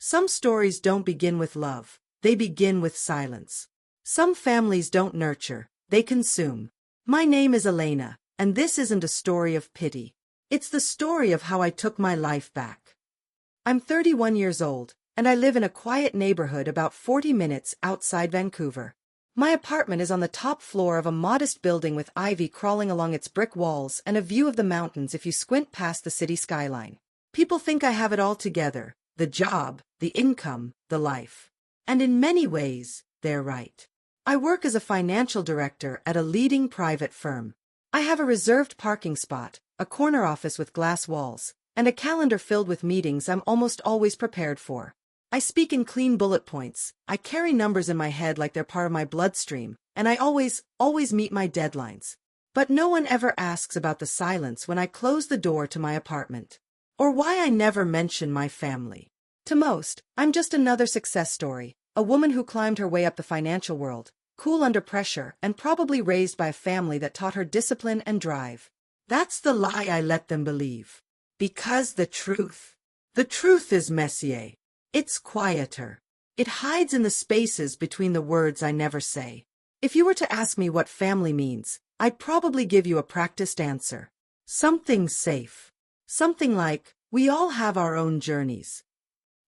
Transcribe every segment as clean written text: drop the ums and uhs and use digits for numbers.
Some stories don't begin with love, they begin with silence. Some families don't nurture, they consume. My name is Elena, and this isn't a story of pity. It's the story of how I took my life back. I'm 31 years old, and I live in a quiet neighborhood about 40 minutes outside Vancouver. My apartment is on the top floor of a modest building with ivy crawling along its brick walls and a view of the mountains if you squint past the city skyline. People think I have it all together, the job, the income, the life. And in many ways, they're right. I work as a financial director at a leading private firm. I have a reserved parking spot, a corner office with glass walls, and a calendar filled with meetings I'm almost always prepared for. I speak in clean bullet points, I carry numbers in my head like they're part of my bloodstream, and I always meet my deadlines. But no one ever asks about the silence when I close the door to my apartment. Or why I never mention my family. To most, I'm just another success story, a woman who climbed her way up the financial world, cool under pressure and probably raised by a family that taught her discipline and drive. That's the lie I let them believe. Because the truth is messier. It's quieter. It hides in the spaces between the words I never say. If you were to ask me what family means, I'd probably give you a practiced answer. Something safe. Something like, we all have our own journeys.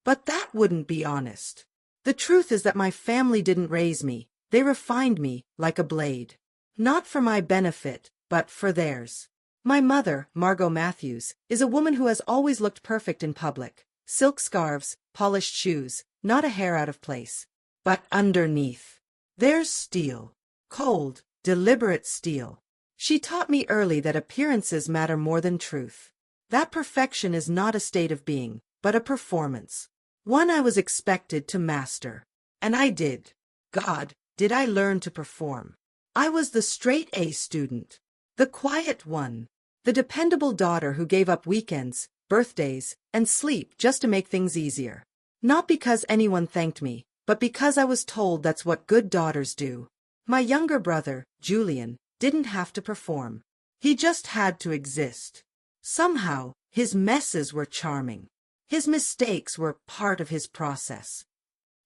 But that wouldn't be honest. The truth is that my family didn't raise me, they refined me like a blade. Not for my benefit, but for theirs. My mother, Margot Matthews, is a woman who has always looked perfect in public. Silk scarves, polished shoes, not a hair out of place. But underneath, there's steel. Cold, deliberate steel. She taught me early that appearances matter more than truth. That perfection is not a state of being, but a performance. One I was expected to master. And I did. God, did I learn to perform. I was the straight A student. The quiet one. The dependable daughter who gave up weekends, birthdays, and sleep just to make things easier. Not because anyone thanked me, but because I was told that's what good daughters do. My younger brother, Julian, didn't have to perform. He just had to exist. Somehow, his messes were charming. His mistakes were part of his process.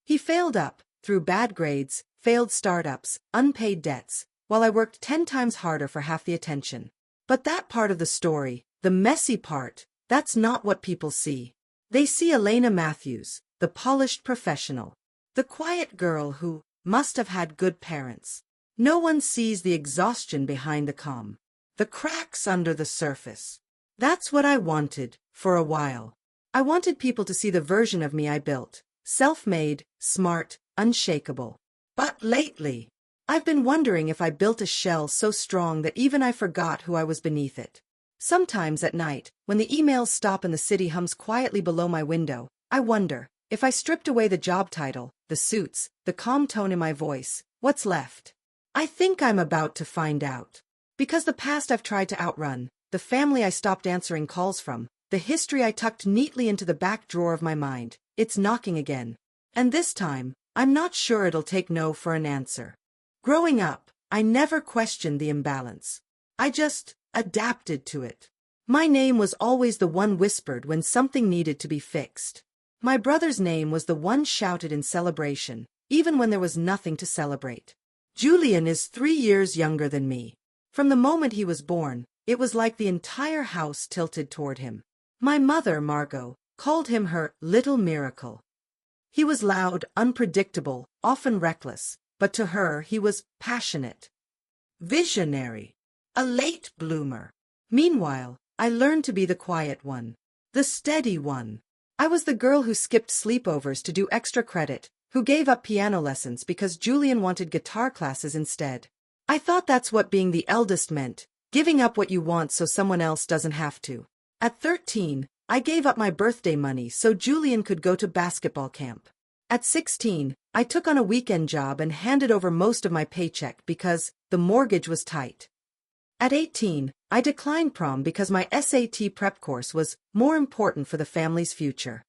He failed up, through bad grades, failed startups, unpaid debts, while I worked 10 times harder for half the attention. But that part of the story, the messy part, that's not what people see. They see Elena Matthews, the polished professional. The quiet girl who must have had good parents. No one sees the exhaustion behind the calm. The cracks under the surface. That's what I wanted, for a while. I wanted people to see the version of me I built. Self-made, smart, unshakable. But lately, I've been wondering if I built a shell so strong that even I forgot who I was beneath it. Sometimes at night, when the emails stop and the city hums quietly below my window, I wonder, if I stripped away the job title, the suits, the calm tone in my voice, what's left? I think I'm about to find out. Because the past I've tried to outrun, the family I stopped answering calls from, the history I tucked neatly into the back drawer of my mind, it's knocking again. And this time, I'm not sure it'll take no for an answer. Growing up, I never questioned the imbalance. I just adapted to it. My name was always the one whispered when something needed to be fixed. My brother's name was the one shouted in celebration, even when there was nothing to celebrate. Julian is 3 years younger than me. From the moment he was born, it was like the entire house tilted toward him. My mother, Margot, called him her little miracle. He was loud, unpredictable, often reckless, but to her he was passionate. Visionary. A late bloomer. Meanwhile, I learned to be the quiet one. The steady one. I was the girl who skipped sleepovers to do extra credit, who gave up piano lessons because Julian wanted guitar classes instead. I thought that's what being the eldest meant, giving up what you want so someone else doesn't have to. At 13, I gave up my birthday money so Julian could go to basketball camp. At 16, I took on a weekend job and handed over most of my paycheck because the mortgage was tight. At 18, I declined prom because my SAT prep course was more important for the family's future.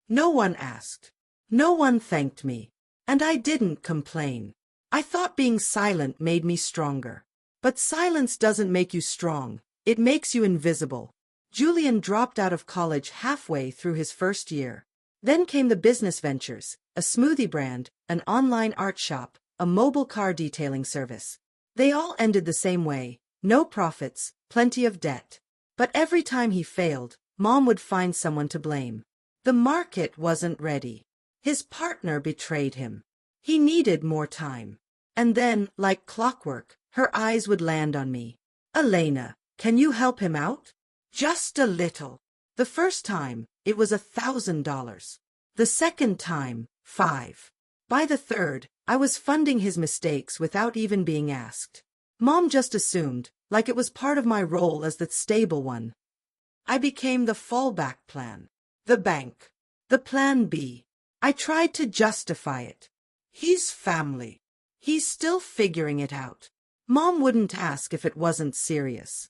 No one asked. No one thanked me. And I didn't complain. I thought being silent made me stronger. But silence doesn't make you strong, it makes you invisible. Julian dropped out of college halfway through his first year. Then came the business ventures, a smoothie brand, an online art shop, a mobile car detailing service. They all ended the same way, no profits, plenty of debt. But every time he failed, Mom would find someone to blame. The market wasn't ready. His partner betrayed him. He needed more time. And then, like clockwork, her eyes would land on me. Elena, can you help him out? Just a little. The first time, it was $1,000. The second time, 5. By the third, I was funding his mistakes without even being asked. Mom just assumed, like it was part of my role as the stable one. I became the fallback plan. The bank. The plan B. I tried to justify it. He's family. He's still figuring it out. Mom wouldn't ask if it wasn't serious.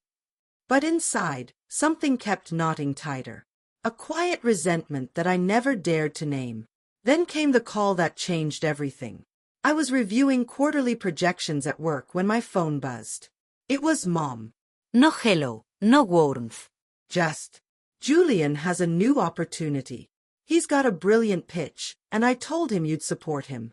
But inside, something kept knotting tighter. A quiet resentment that I never dared to name. Then came the call that changed everything. I was reviewing quarterly projections at work when my phone buzzed. It was Mom. No hello, no warmth. Just, Julian has a new opportunity. He's got a brilliant pitch, and I told him you'd support him.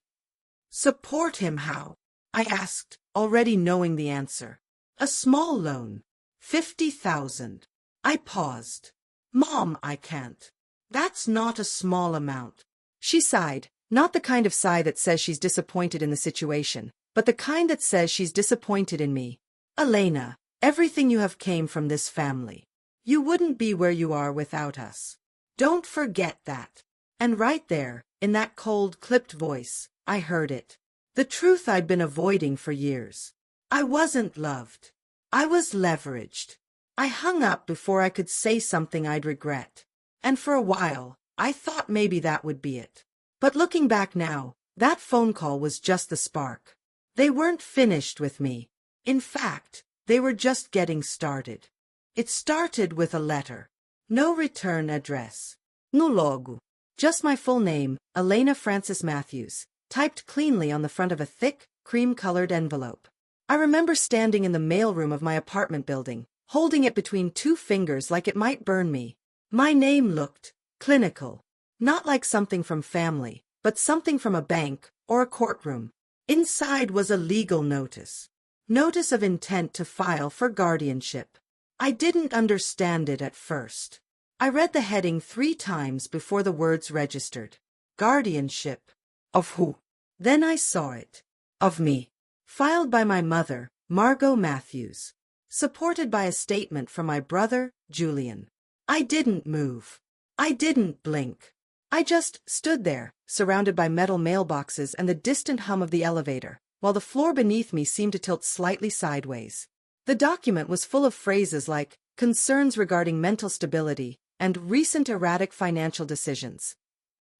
Support him how? I asked, already knowing the answer. A small loan. 50,000. I paused. Mom, I can't. That's not a small amount. She sighed, not the kind of sigh that says she's disappointed in the situation, but the kind that says she's disappointed in me. Elena, everything you have came from this family. You wouldn't be where you are without us. Don't forget that. And right there, in that cold, clipped voice, I heard it. The truth I'd been avoiding for years. I wasn't loved. I was leveraged. I hung up before I could say something I'd regret. And for a while, I thought maybe that would be it. But looking back now, that phone call was just the spark. They weren't finished with me. In fact, they were just getting started. It started with a letter. No return address. No logo. Just my full name, Elena Frances Matthews, typed cleanly on the front of a thick, cream-colored envelope. I remember standing in the mailroom of my apartment building, holding it between 2 fingers like it might burn me. My name looked clinical. Not like something from family, but something from a bank or a courtroom. Inside was a legal notice. Notice of intent to file for guardianship. I didn't understand it at first. I read the heading 3 times before the words registered. Guardianship. Of who? Then I saw it. Of me. Filed by my mother, Margot Matthews. Supported by a statement from my brother, Julian. I didn't move. I didn't blink. I just stood there, surrounded by metal mailboxes and the distant hum of the elevator, while the floor beneath me seemed to tilt slightly sideways. The document was full of phrases like concerns regarding mental stability and recent erratic financial decisions.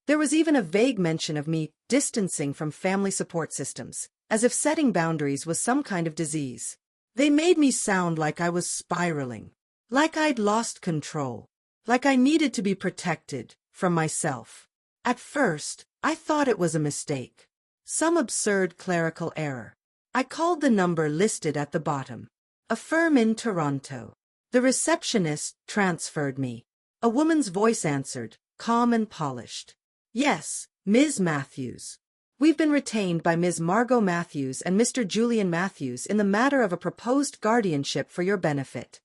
There was even a vague mention of me distancing from family support systems, as if setting boundaries was some kind of disease. They made me sound like I was spiraling, like I'd lost control, like I needed to be protected from myself. At first, I thought it was a mistake, some absurd clerical error. I called the number listed at the bottom. A firm in Toronto. The receptionist transferred me. A woman's voice answered, calm and polished. Yes, Ms. Matthews. We've been retained by Ms. Margot Matthews and Mr. Julian Matthews in the matter of a proposed guardianship for your benefit.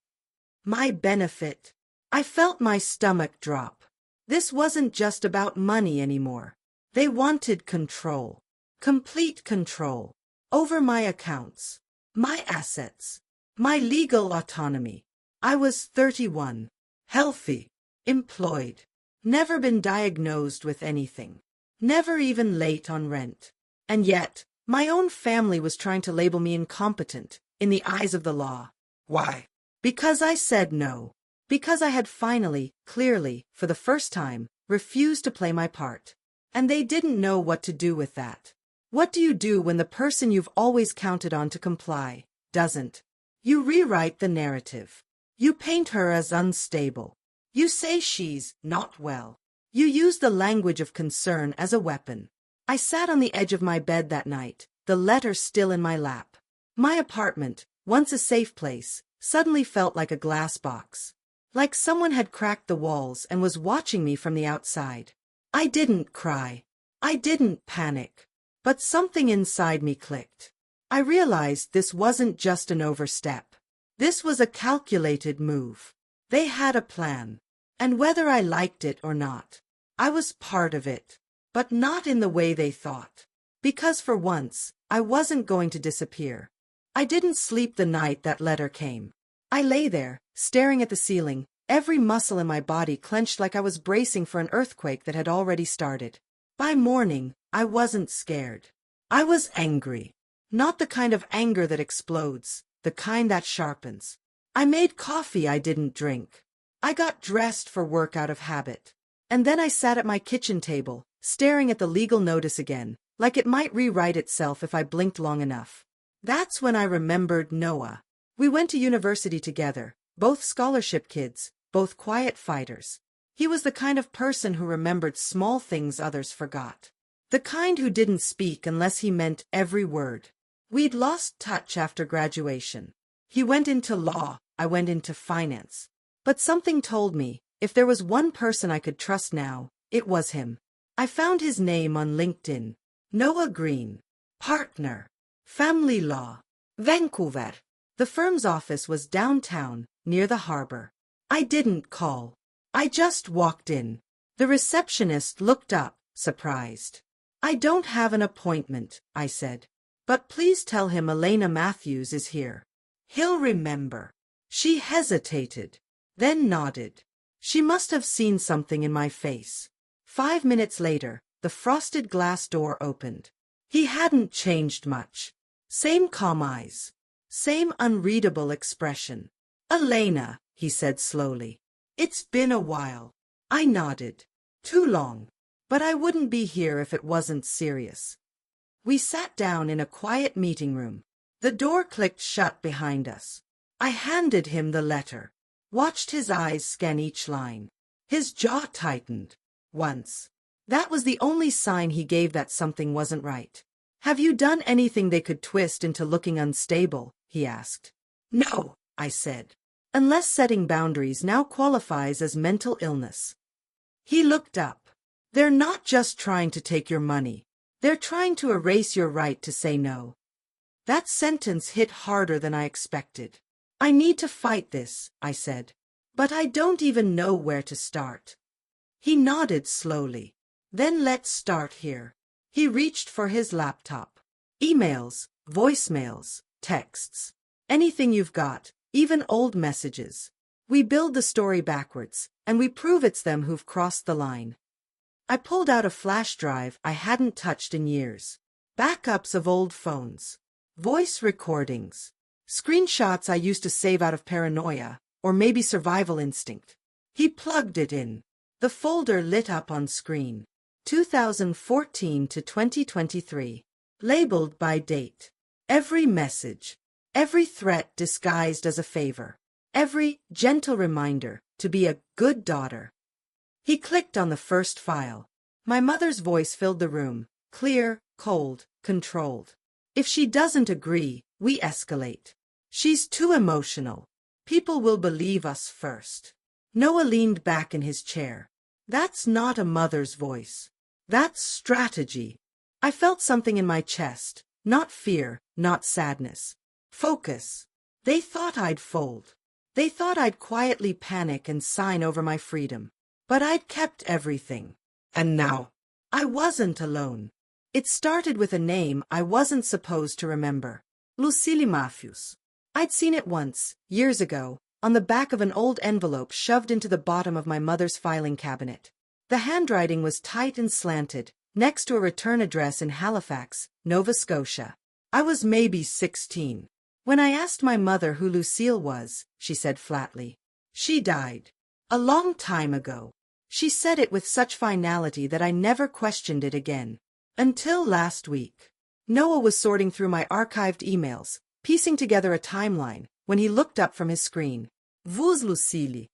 My benefit. I felt my stomach drop. This wasn't just about money anymore. They wanted control. Complete control. Over my accounts. My assets. My legal autonomy. I was 31. Healthy. Employed. Never been diagnosed with anything. Never even late on rent. And yet, my own family was trying to label me incompetent in the eyes of the law. Why? Because I said no. Because I had finally, clearly, for the first time, refused to play my part. And they didn't know what to do with that. What do you do when the person you've always counted on to comply doesn't? You rewrite the narrative. You paint her as unstable. You say she's not well. You use the language of concern as a weapon. I sat on the edge of my bed that night, the letter still in my lap. My apartment, once a safe place, suddenly felt like a glass box. Like someone had cracked the walls and was watching me from the outside. I didn't cry. I didn't panic. But something inside me clicked. I realized this wasn't just an overstep. This was a calculated move. They had a plan. And whether I liked it or not, I was part of it. But not in the way they thought. Because for once, I wasn't going to disappear. I didn't sleep the night that letter came. I lay there, staring at the ceiling, every muscle in my body clenched like I was bracing for an earthquake that had already started. By morning, I wasn't scared. I was angry. Not the kind of anger that explodes, the kind that sharpens. I made coffee I didn't drink. I got dressed for work out of habit. And then I sat at my kitchen table, staring at the legal notice again, like it might rewrite itself if I blinked long enough. That's when I remembered Noah. We went to university together, both scholarship kids, both quiet fighters. He was the kind of person who remembered small things others forgot. The kind who didn't speak unless he meant every word. We'd lost touch after graduation. He went into law, I went into finance. But something told me, if there was one person I could trust now, it was him. I found his name on LinkedIn. Noah Green. Partner. Family law. Vancouver. The firm's office was downtown, near the harbor. I didn't call. I just walked in. The receptionist looked up, surprised. I don't have an appointment, I said. But please tell him Elena Matthews is here. He'll remember. She hesitated, then nodded. She must have seen something in my face. 5 minutes later, the frosted glass door opened. He hadn't changed much. Same calm eyes. Same unreadable expression. Elena, he said slowly. It's been a while. I nodded. Too long. But I wouldn't be here if it wasn't serious. We sat down in a quiet meeting room. The door clicked shut behind us. I handed him the letter. Watched his eyes scan each line. His jaw tightened. Once. That was the only sign he gave that something wasn't right. Have you done anything they could twist into looking unstable? He asked. No, I said. Unless setting boundaries now qualifies as mental illness. He looked up. They're not just trying to take your money. They're trying to erase your right to say no. That sentence hit harder than I expected. I need to fight this, I said. But I don't even know where to start. He nodded slowly. Then let's start here. He reached for his laptop. Emails, voicemails, texts. Anything you've got, even old messages. We build the story backwards, and we prove it's them who've crossed the line. I pulled out a flash drive I hadn't touched in years. Backups of old phones. Voice recordings. Screenshots I used to save out of paranoia, or maybe survival instinct. He plugged it in. The folder lit up on screen. 2014 to 2023. Labeled by date. Every message. Every threat disguised as a favor. Every gentle reminder to be a good daughter. He clicked on the first file. My mother's voice filled the room. Clear, cold, controlled. If she doesn't agree, we escalate. She's too emotional. People will believe us first. Noah leaned back in his chair. That's not a mother's voice. That's strategy. I felt something in my chest. Not fear, not sadness. Focus. They thought I'd fold. They thought I'd quietly panic and sign over my freedom. But I'd kept everything. And now, I wasn't alone. It started with a name I wasn't supposed to remember. Lucille Matthews. I'd seen it once, years ago, on the back of an old envelope shoved into the bottom of my mother's filing cabinet. The handwriting was tight and slanted, next to a return address in Halifax, Nova Scotia. I was maybe 16. When I asked my mother who Lucille was, she said flatly. She died. A long time ago. She said it with such finality that I never questioned it again. Until last week. Noah was sorting through my archived emails, piecing together a timeline, when he looked up from his screen. Vous Lucille.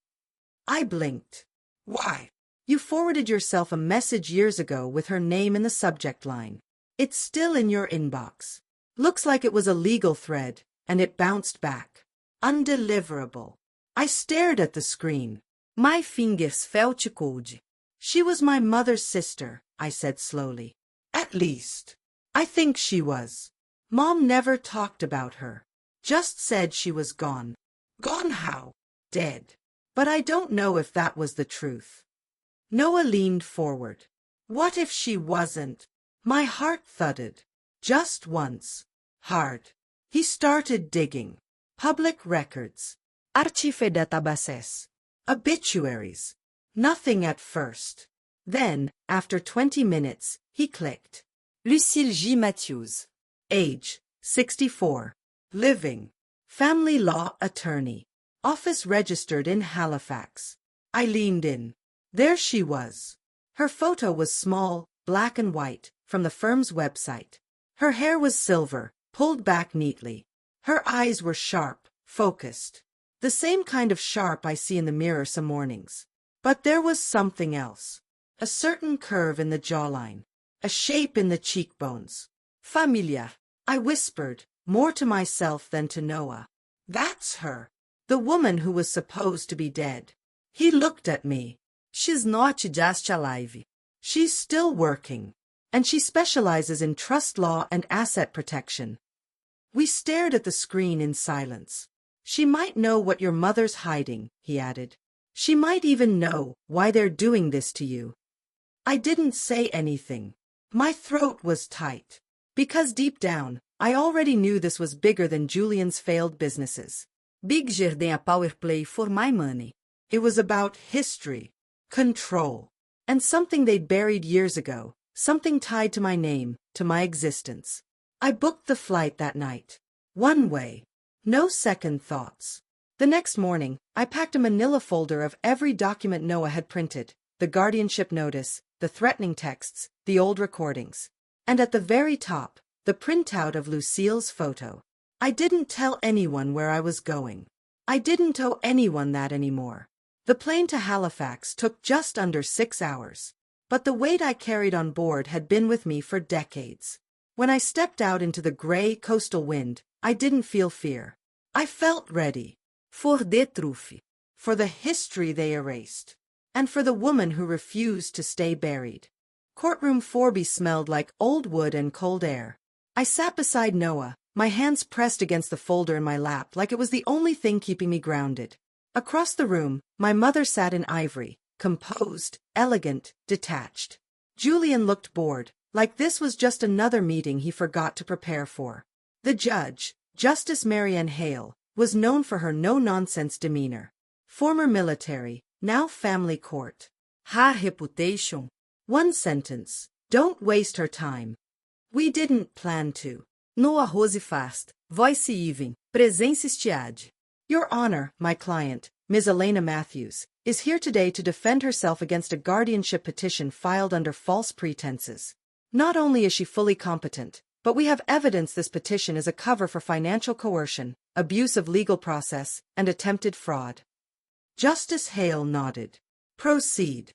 I blinked. Why? You forwarded yourself a message years ago with her name in the subject line. It's still in your inbox. Looks like it was a legal thread, and it bounced back. Undeliverable. I stared at the screen. My fingers felt cold. She was my mother's sister, I said slowly. At least, I think she was. Mom never talked about her. Just said she was gone. Gone how? Dead. But I don't know if that was the truth. Noah leaned forward. What if she wasn't? My heart thudded. Just once. Hard. He started digging. Public records. Archive databases. Obituaries. Nothing at first. Then, after 20 minutes, he clicked. Lucille J. Matthews. Age, 64. Living. Family law attorney. Office registered in Halifax. I leaned in. There she was. Her photo was small, black and white, from the firm's website. Her hair was silver, pulled back neatly. Her eyes were sharp, focused. The same kind of sharp I see in the mirror some mornings. But there was something else. A certain curve in the jawline. A shape in the cheekbones. Familia. I whispered, more to myself than to Noah. That's her. The woman who was supposed to be dead. He looked at me. She's not just alive. She's still working. And she specializes in trust law and asset protection. We stared at the screen in silence. She might know what your mother's hiding, he added. She might even know why they're doing this to you. I didn't say anything. My throat was tight. Because deep down, I already knew this was bigger than Julian's failed businesses. Bigger than a power play for my money. It was about history, control, and something they'd buried years ago, something tied to my name, to my existence. I booked the flight that night. One way. No second thoughts. The next morning, I packed a manila folder of every document Noah had printed, the guardianship notice, the threatening texts, the old recordings. And at the very top, the printout of Lucille's photo. I didn't tell anyone where I was going. I didn't owe anyone that anymore. The plane to Halifax took just under 6 hours. But the weight I carried on board had been with me for decades. When I stepped out into the gray coastal wind, I didn't feel fear. I felt ready. For the truth. For the history they erased. And for the woman who refused to stay buried. Courtroom 4B smelled like old wood and cold air. I sat beside Noah, my hands pressed against the folder in my lap like it was the only thing keeping me grounded. Across the room, my mother sat in ivory, composed, elegant, detached. Julian looked bored, like this was just another meeting he forgot to prepare for. The judge, Justice Marianne Hale, was known for her no-nonsense demeanor. Former military, now family court. Her reputation. One sentence. Don't waste her time. We didn't plan to. No arroz fast. Voice even. Presença estiade. Your Honor, my client, Ms. Elena Matthews, is here today to defend herself against a guardianship petition filed under false pretenses. Not only is she fully competent, but we have evidence this petition is a cover for financial coercion, abuse of legal process, and attempted fraud. Justice Hale nodded. Proceed.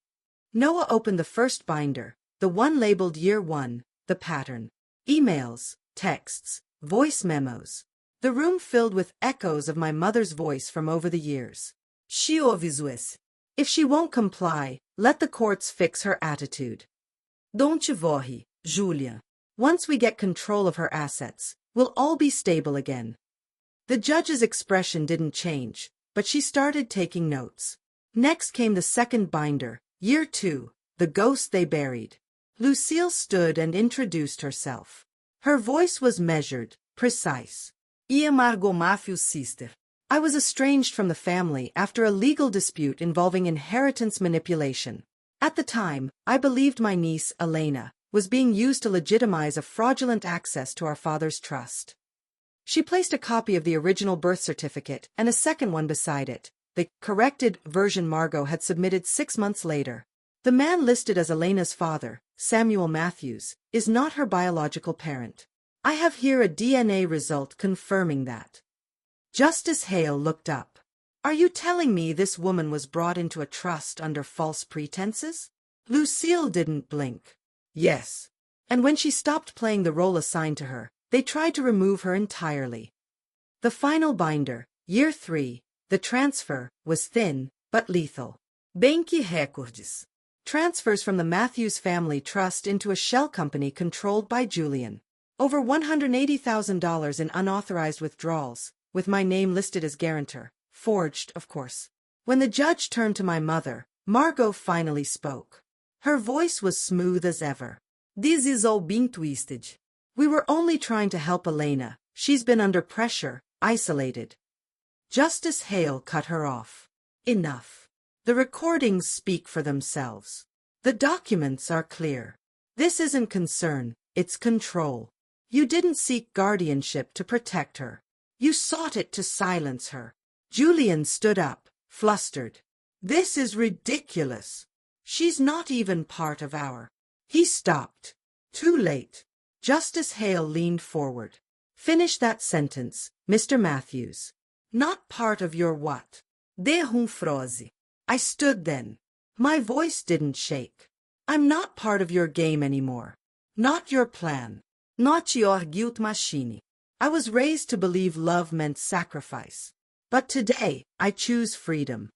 Noah opened the first binder, the one labeled Year 1, the pattern. Emails, texts, voice memos. The room filled with echoes of my mother's voice from over the years. She obvious. If she won't comply, let the courts fix her attitude. Don't worry, Julia. Once we get control of her assets, we'll all be stable again. The judge's expression didn't change, but she started taking notes. Next came the second binder, Year 2, the ghost they buried. Lucille stood and introduced herself. Her voice was measured, precise. Margot Matthews' sister. I was estranged from the family after a legal dispute involving inheritance manipulation. At the time, I believed my niece, Elena, was being used to legitimize a fraudulent access to our father's trust. She placed a copy of the original birth certificate and a second one beside it, the corrected version Margot had submitted 6 months later. The man listed as Elena's father, Samuel Matthews, is not her biological parent. I have here a DNA result confirming that. Justice Hale looked up. Are you telling me this woman was brought into a trust under false pretenses? Lucille didn't blink. Yes. And when she stopped playing the role assigned to her, they tried to remove her entirely. The final binder, Year 3, the transfer, was thin, but lethal. Bank records. Transfers from the Matthews family trust into a shell company controlled by Julian. Over $180,000 in unauthorized withdrawals, with my name listed as guarantor. Forged, of course. When the judge turned to my mother, Margot finally spoke. Her voice was smooth as ever. This is all being twisted. We were only trying to help Elena. She's been under pressure, isolated. Justice Hale cut her off. Enough. The recordings speak for themselves. The documents are clear. This isn't concern, it's control. You didn't seek guardianship to protect her. You sought it to silence her. Julian stood up, flustered. This is ridiculous. She's not even part of our. He stopped. Too late. Justice Hale leaned forward. Finish that sentence, Mr. Matthews. Not part of your what? Derrumfrose. I stood then. My voice didn't shake. I'm not part of your game anymore. Not your plan. Not your guilt machine. I was raised to believe love meant sacrifice. But today, I choose freedom.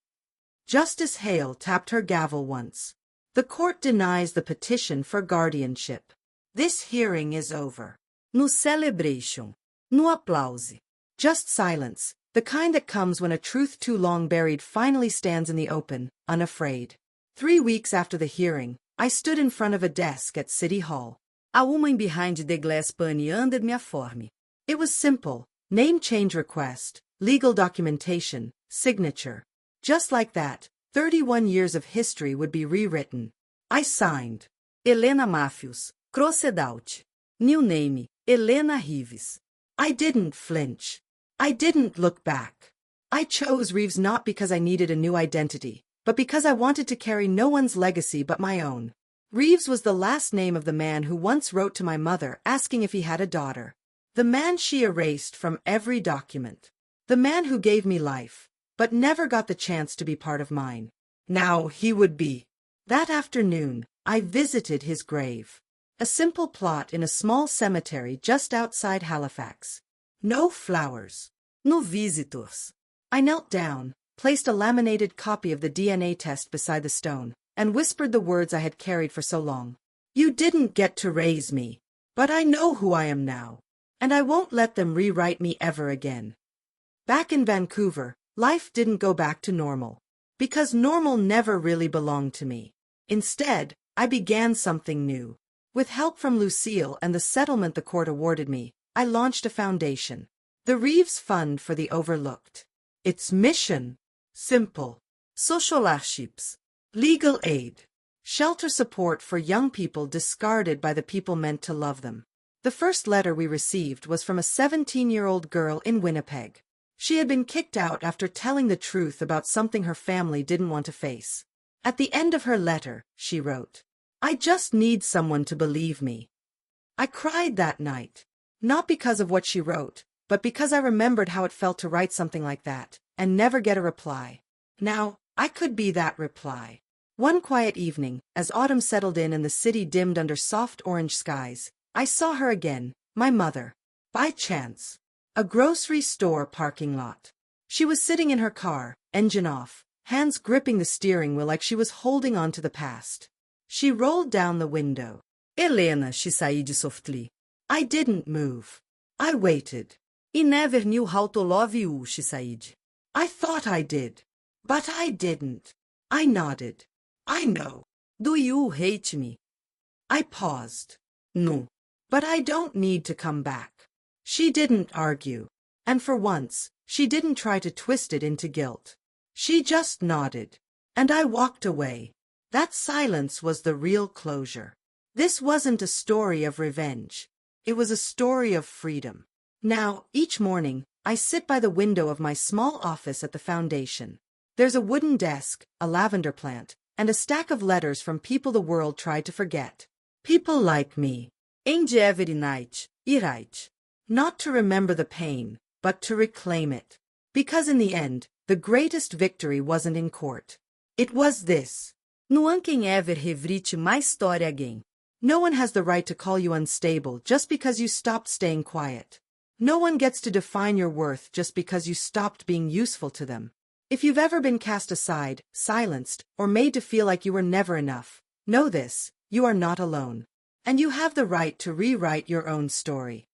Justice Hale tapped her gavel once. The court denies the petition for guardianship. This hearing is over. No celebration. No applause. Just silence, the kind that comes when a truth too long buried finally stands in the open, unafraid. 3 weeks after the hearing, I stood in front of a desk at City Hall. A woman behind the glass pane handed me a form. It was simple. Name change request, legal documentation, signature. Just like that, 31 years of history would be rewritten. I signed. Elena Matthews, crossed out. New name, Elena Reeves. I didn't flinch. I didn't look back. I chose Reeves not because I needed a new identity, but because I wanted to carry no one's legacy but my own. Reeves was the last name of the man who once wrote to my mother asking if he had a daughter. The man she erased from every document. The man who gave me life, but never got the chance to be part of mine. Now he would be. That afternoon, I visited his grave. A simple plot in a small cemetery just outside Halifax. No flowers. No visitors. I knelt down, placed a laminated copy of the DNA test beside the stone, and whispered the words I had carried for so long. You didn't get to raise me, but I know who I am now, and I won't let them rewrite me ever again. Back in Vancouver, life didn't go back to normal, because normal never really belonged to me. Instead, I began something new. With help from Lucille and the settlement the court awarded me, I launched a foundation. The Reeves Fund for the Overlooked. Its mission? Simple. Scholarships. Legal aid. Shelter support for young people discarded by the people meant to love them. The first letter we received was from a 17-year-old girl in Winnipeg. She had been kicked out after telling the truth about something her family didn't want to face. At the end of her letter, she wrote, I just need someone to believe me. I cried that night, not because of what she wrote, but because I remembered how it felt to write something like that, and never get a reply. Now, I could be that reply. One quiet evening, as autumn settled in and the city dimmed under soft orange skies, I saw her again, my mother. By chance. A grocery store parking lot. She was sitting in her car, engine off, hands gripping the steering wheel like she was holding on to the past. She rolled down the window. Elena, she said softly. I didn't move. I waited. I never knew how to love you, she said. I thought I did. But I didn't. I nodded. I know. Do you hate me? I paused. No. But I don't need to come back. She didn't argue. And for once, she didn't try to twist it into guilt. She just nodded. And I walked away. That silence was the real closure. This wasn't a story of revenge. It was a story of freedom. Now, each morning, I sit by the window of my small office at the foundation. There's a wooden desk, a lavender plant, and a stack of letters from people the world tried to forget. People like me. And every night, I write. Not to remember the pain, but to reclaim it. Because in the end, the greatest victory wasn't in court. It was this. No one can ever rewrite my story again. No one has the right to call you unstable just because you stopped staying quiet. No one gets to define your worth just because you stopped being useful to them. If you've ever been cast aside, silenced, or made to feel like you were never enough, know this: you are not alone. And you have the right to rewrite your own story.